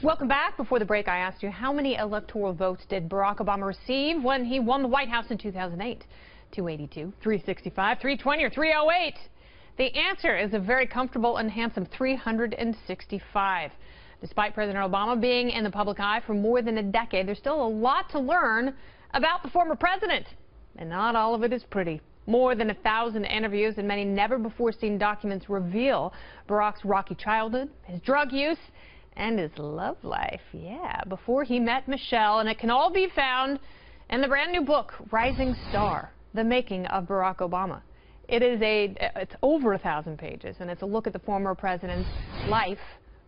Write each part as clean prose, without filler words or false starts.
Welcome back. Before the break, I asked you how many electoral votes did Barack Obama receive when he won the White House in 2008? 282, 365, 320, or 308? The answer is a very comfortable and handsome 365. Despite President Obama being in the public eye for more than a decade, there's still a lot to learn about the former president. And not all of it is pretty. More than 1,000 interviews and many never-before-seen documents reveal Barack's rocky childhood, his drug use, and his love life, before he met Michelle. And it can all be found in the brand new book, Rising Star, The Making of Barack Obama. It's over 1,000 pages, and it's a look at the former president's life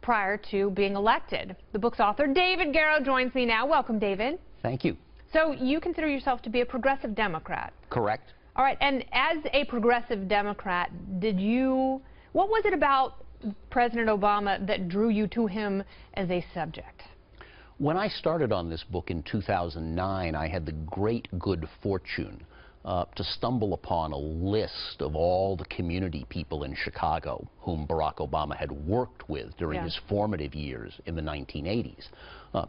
prior to being elected. The book's author, David Garrow, joins me now. Welcome, David. Thank you. So you consider yourself to be a progressive Democrat? Correct. All right, and as a progressive Democrat, what was it about President Obama that drew you to him as a subject? When I started on this book in 2009, I had the great good fortune to stumble upon a list of all the community people in Chicago whom Barack Obama had worked with during his formative years in the 1980s.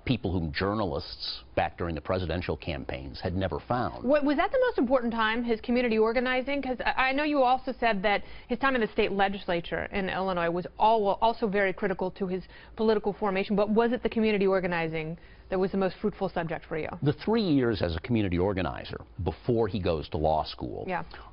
People whom journalists back during the presidential campaigns had never found. Was that the most important time, his community organizing? Because I know you also said that his time in the state legislature in Illinois was also very critical to his political formation, but was it the community organizing that was the most fruitful subject for you? The 3 years as a community organizer before he goes to law school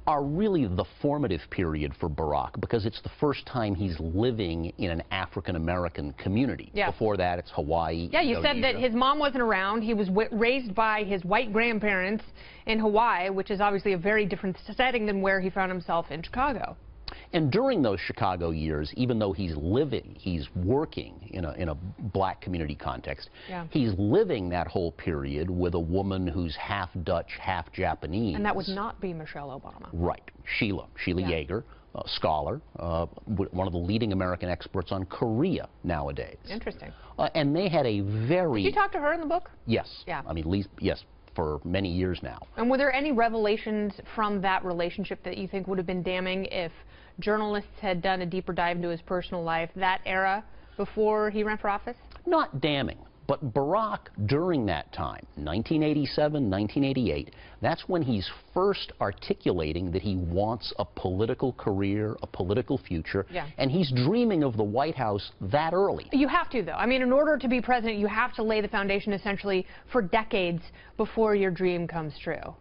are really the formative period for Barack, because it's the first time he's living in an African-American community. Before that, it's Hawaii. You said that his mom wasn't around. He was raised by his white grandparents in Hawaii, which is obviously a very different setting than where he found himself in Chicago. And during those Chicago years, even though he's working in a black community context, he's living that whole period with a woman who's half Dutch, half Japanese. And that would not be Michelle Obama. Right. Sheila Yeager, a scholar, one of the leading American experts on Korea nowadays. Interesting. And they had a very... Did you talk to her in the book? Yes. Yeah. I mean, at least, yes, for many years now. And were there any revelations from that relationship that you think would have been damning if journalists had done a deeper dive into his personal life, that era, before he ran for office? Not damning, but Barack, during that time, 1987, 1988, that's when he's first articulating that he wants a political career, a political future, and he's dreaming of the White House that early. You have to, though. I mean, in order to be president, you have to lay the foundation, essentially, for decades before your dream comes true.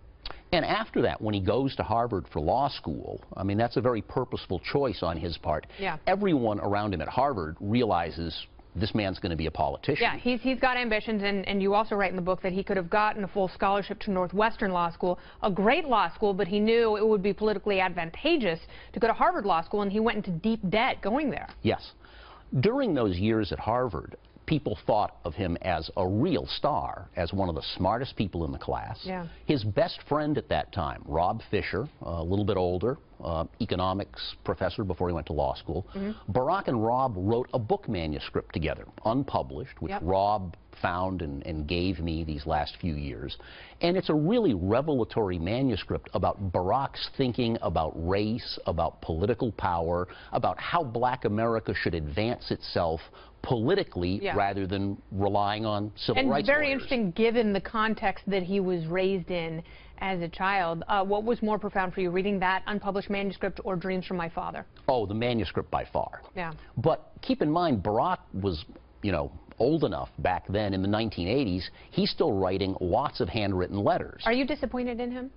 And after that, when he goes to Harvard for law school, I mean, that's a very purposeful choice on his part. Everyone around him at Harvard realizes this man's going to be a politician. Yeah, he's got ambitions, and you also write in the book that he could have gotten a full scholarship to Northwestern Law School, a great law school, but he knew it would be politically advantageous to go to Harvard Law School, and he went into deep debt going there. Yes. During those years at Harvard, people thought of him as a real star, as one of the smartest people in the class. His best friend at that time, Rob Fisher, a little bit older, economics professor before he went to law school. Barack and Rob wrote a book manuscript together, unpublished, which Rob found and gave me these last few years. And it's a really revelatory manuscript about Barack's thinking about race, about political power, about how black America should advance itself politically rather than relying on civil rights And very lawyers. interesting, given the context that he was raised in as a child. What was more profound for you, reading that unpublished manuscript or Dreams from My Father? Oh, the manuscript by far. But keep in mind, Barack was, old enough back then in the 1980s, he's still writing lots of handwritten letters. Are you disappointed in him?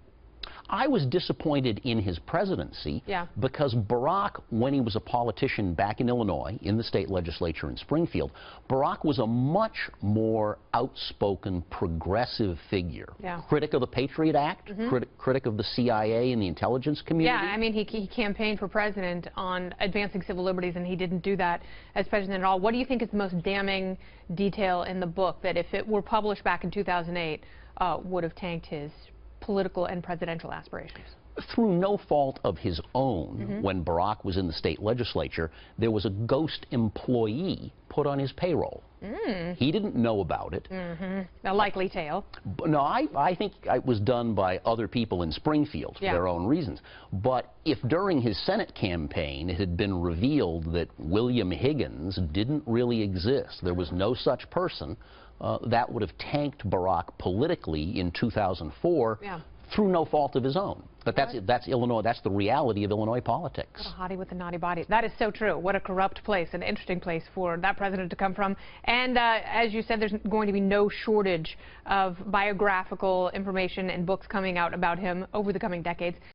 I was disappointed in his presidency because Barack, when he was a politician back in Illinois, in the state legislature in Springfield, Barack was a much more outspoken, progressive figure. Critic of the Patriot Act, critic of the CIA and the intelligence community. I mean, he campaigned for president on advancing civil liberties, and he didn't do that as president at all. What do you think is the most damning detail in the book that, if it were published back in 2008, would have tanked his political and presidential aspirations? Through no fault of his own, when Barack was in the state legislature, there was a ghost employee put put on his payroll. He didn't know about it. A likely tale. No, I think it was done by other people in Springfield for their own reasons. But if during his Senate campaign it had been revealed that William Higgins didn't really exist, there was no such person, that would have tanked Barack politically in 2004 through no fault of his own. But that's Illinois. That's the reality of Illinois politics. What a hottie with a naughty body. That is so true. What a corrupt place, an interesting place for that president to come from. And as you said, there's going to be no shortage of biographical information and books coming out about him over the coming decades.